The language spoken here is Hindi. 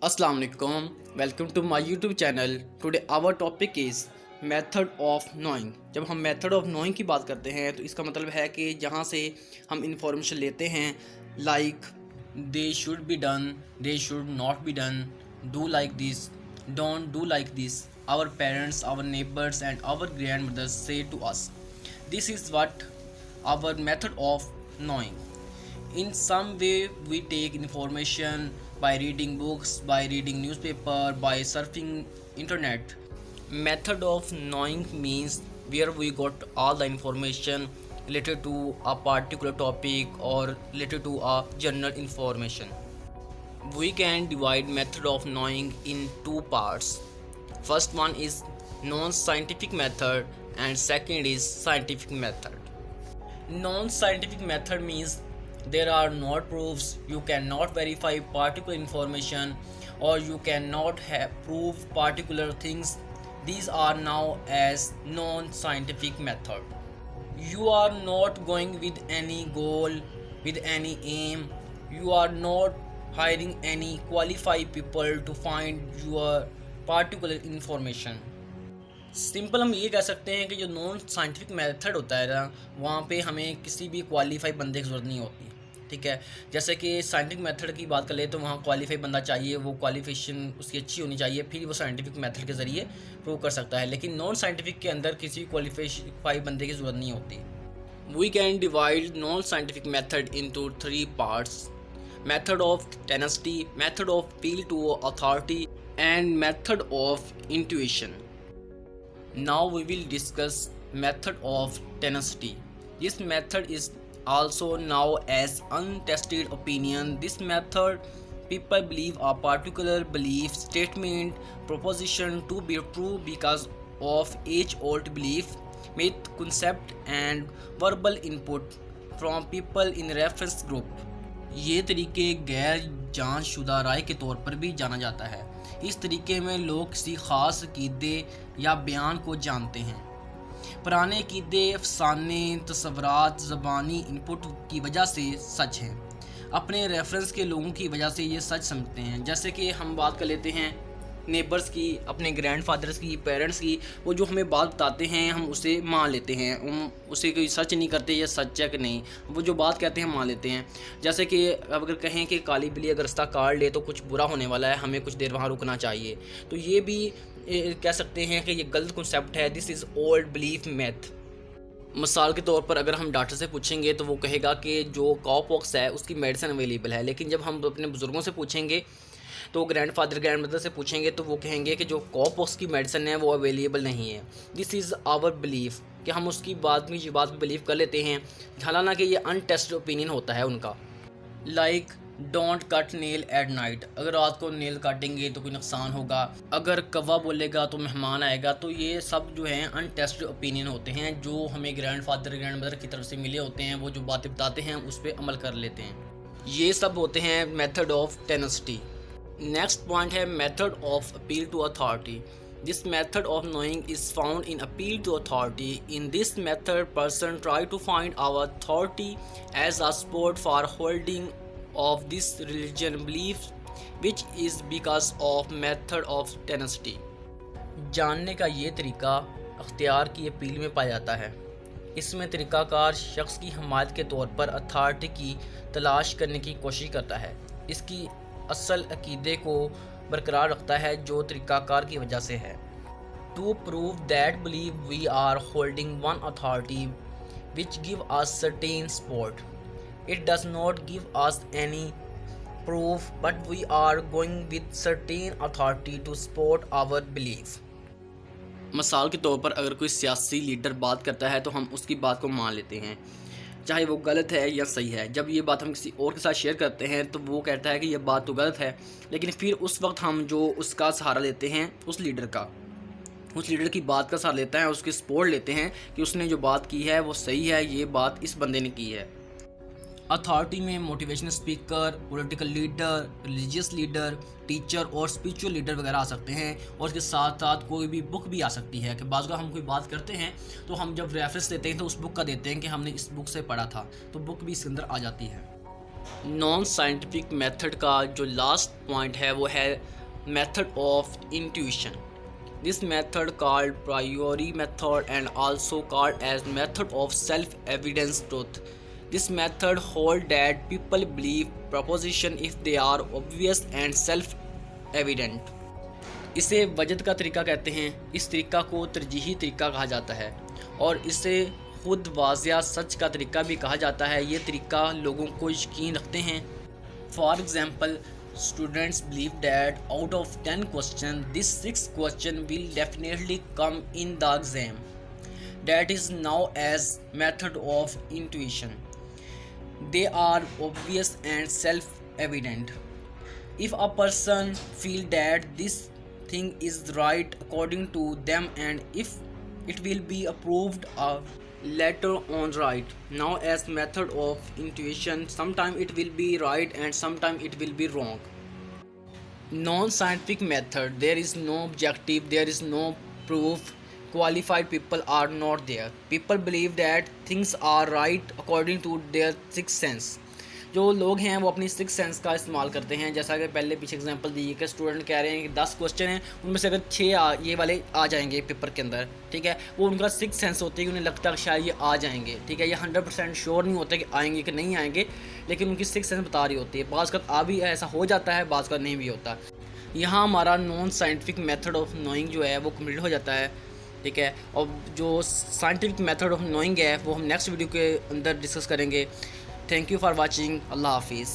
Assalamu alaikum. Welcome to my YouTube channel. Today our topic is method of knowing. जब हम method of knowing की बात करते हैं तो इसका मतलब है कि जहाँ से हम information लेते हैं like they should be done, they should not be done, do like this, don't do like this. Our parents, our neighbors and our grandmothers say to us. This is what our method of knowing. In some way we take information by reading books, by reading newspaper, by surfing internet. Method of knowing means where we got all the information related to a particular topic or related to a general information. We can divide method of knowing in two parts. First one is non-scientific method and second is scientific method. Non-scientific method means there are not proofs, you cannot verify particular information or you cannot prove particular things. These are now as non-scientific method. You are not going with any goal, with any aim. You are not hiring any qualified people to find your particular information. Simple हम ये कह सकते हैं कि जो नॉन साइंटिफिक मेथड होता है ना, वहाँ पे हमें किसी भी क्वालिफाई बंदे की ज़रूरत नहीं होती, ठीक है। जैसे कि साइंटिफिक मेथड की बात कर ले तो वहाँ क्वालिफाई बंदा चाहिए, वो क्वालिफिकेशन उसकी अच्छी होनी चाहिए, फिर वो साइंटिफिक मेथड के ज़रिए प्रूव कर सकता है। लेकिन नॉन साइंटिफिक के अंदर किसी क्वालिफाई बंदे की ज़रूरत नहीं होती। We can divide non scientific method into 3 parts: method of tenacity, method of appeal to authority and method of intuition. Now we will discuss method of tenacity. This method is also known as untested opinion. This method people believe a particular belief, statement, proposition to be true because of age-old belief, myth, concept and verbal input from people in reference group. ये तरीके गैर जांच शुदा राय के तौर पर भी जाना जाता है। इस तरीके में लोग किसी ख़ास अक़ीदे या बयान को जानते हैं। पुराने अक़ीदे, अफसाने, तस्वुरात ज़बानी इनपुट की वजह से सच हैं, अपने रेफरेंस के लोगों की वजह से ये सच समझते हैं। जैसे कि हम बात कर लेते हैं नेबर्स की, अपने ग्रैंडफादर्स की, पेरेंट्स की, वो जो हमें बात बताते हैं हम उसे मान लेते हैं, हम उसे कोई सर्च नहीं करते ये सच है कि नहीं, वो जो बात कहते हैं मान लेते हैं। जैसे कि अगर कहें कि काली बिल्ली अगर रास्ता काट ले तो कुछ बुरा होने वाला है, हमें कुछ देर वहाँ रुकना चाहिए, तो ये भी कह सकते हैं कि ये गलत कॉन्सेप्ट है। This is old belief math. मिसाल के तौर पर अगर हम डॉक्टर से पूछेंगे तो वो कहेगा कि जो कॉपॉक्स है उसकी मेडिसिन अवेलेबल है, लेकिन जब हम अपने बुज़ुर्गों से पूछेंगे तो ग्रैंडफादर ग्रैंडमदर से पूछेंगे तो वो कहेंगे कि जो कॉपॉक्स की मेडिसिन है वो अवेलेबल नहीं है। दिस इज़ आवर बिलीफ, कि हम उसकी बात पर बिलीव कर लेते हैं, हालांकि ये अनटेस्टेड ओपिनियन होता है उनका। Like don't cut nail at night, अगर रात को नेल काटेंगे तो कोई नुकसान होगा, अगर कौवा बोलेगा तो मेहमान आएगा। तो ये सब जो हैं अनटेस्टेड ओपिनियन होते हैं, जो हमें ग्रैंडफादर ग्रैंडमदर की तरफ से मिले होते हैं, वो जो बातें बताते हैं उस पर अमल कर लेते हैं। ये सब होते हैं method of tenacity. Next point है method of appeal to authority. This method of knowing is found in appeal to authority. In this method person try to find our authority as a support for holding of this religion belief which is because of method of tenacity. जानने का ये तरीका अख्तियार की अपील में पाया जाता है। इसमें तरीक़ाकार शख्स की हमायत के तौर पर अथॉरिटी की तलाश करने की कोशिश करता है, इसकी असल अकीदे को बरकरार रखता है जो तरीक़ाकार की वजह से है। To prove that believe we are holding one authority which give us certain support. It does not give us any proof but we are going with certain authority to support our belief. मिसाल के तौर पर अगर कोई सियासी लीडर बात करता है तो हम उसकी बात को मान लेते हैं, चाहे वो गलत है या सही है। जब ये बात हम किसी और के साथ शेयर करते हैं तो वो कहता है कि ये बात तो गलत है, लेकिन फिर उस वक्त हम जो उसका सहारा लेते हैं उस लीडर की बात का सहारा लेते हैं, उसकी सपोर्ट लेते हैं कि उसने जो बात की है वो सही है, ये बात इस बंदे ने की है। अथॉरिटी में motivational speaker, political leader, religious leader, teacher और स्पिरिचुअल लीडर वगैरह आ सकते हैं, और इसके साथ साथ कोई भी बुक भी आ सकती है कि बाज़ हम कोई बात करते हैं तो हम जब रेफरेंस देते हैं तो उस बुक का देते हैं कि हमने इस बुक से पढ़ा था, तो बुक भी इसके अंदर आ जाती है। नॉन साइंटिफिक मेथड का जो लास्ट पॉइंट है वो है method of intuition. This method called priori method and also called as method of self evidence truth. This method hold that people believe proposition if they are obvious and self evident. इसे वजद का तरीका कहते हैं। इस तरीका को तरजीही तरीका कहा जाता है और इसे खुद वाज़िया सच का तरीका भी कहा जाता है। ये तरीका लोगों को यकीन रखते हैं। For example, students believe that out of 10 questions, this 6th question will definitely come in the exam. That is now as method of intuition. They are obvious and self-evident. If a person feel that this thing is right according to them and if it will be approved later on right, now as method of intuition, sometime it will be right and sometime it will be wrong. Non-scientific method, there is no objective, there is no proof, qualified people are not there. People believe that things are right according to their sixth sense. जो लोग हैं वो अपनी सिक्स सेंस का इस्तेमाल करते हैं। जैसा कि पहले पीछे एग्जांपल दी कि स्टूडेंट कह रहे हैं कि 10 क्वेश्चन हैं, उनमें से अगर 6 ये वाले आ जाएंगे पेपर के अंदर, ठीक है, वो उनका सिक्स सेंस होती है कि उन्हें लगता है कि शायद ये आ जाएंगे, ठीक है। ये 100% श्योर नहीं होता कि आएंगे कि नहीं आएंगे, लेकिन उनकी सिक्स सेंस बता रही होती है। बाज़ का आ भी ऐसा हो जाता है, बाज़ का नहीं भी होता। यहाँ हमारा non scientific method of knowing जो है वो कम्प्लीट हो जाता है, ठीक है। और जो साइंटिफिक मेथड ऑफ नोइंग है वो हम नेक्स्ट वीडियो के अंदर डिस्कस करेंगे। Thank you for watching. अल्लाह हाफिज़।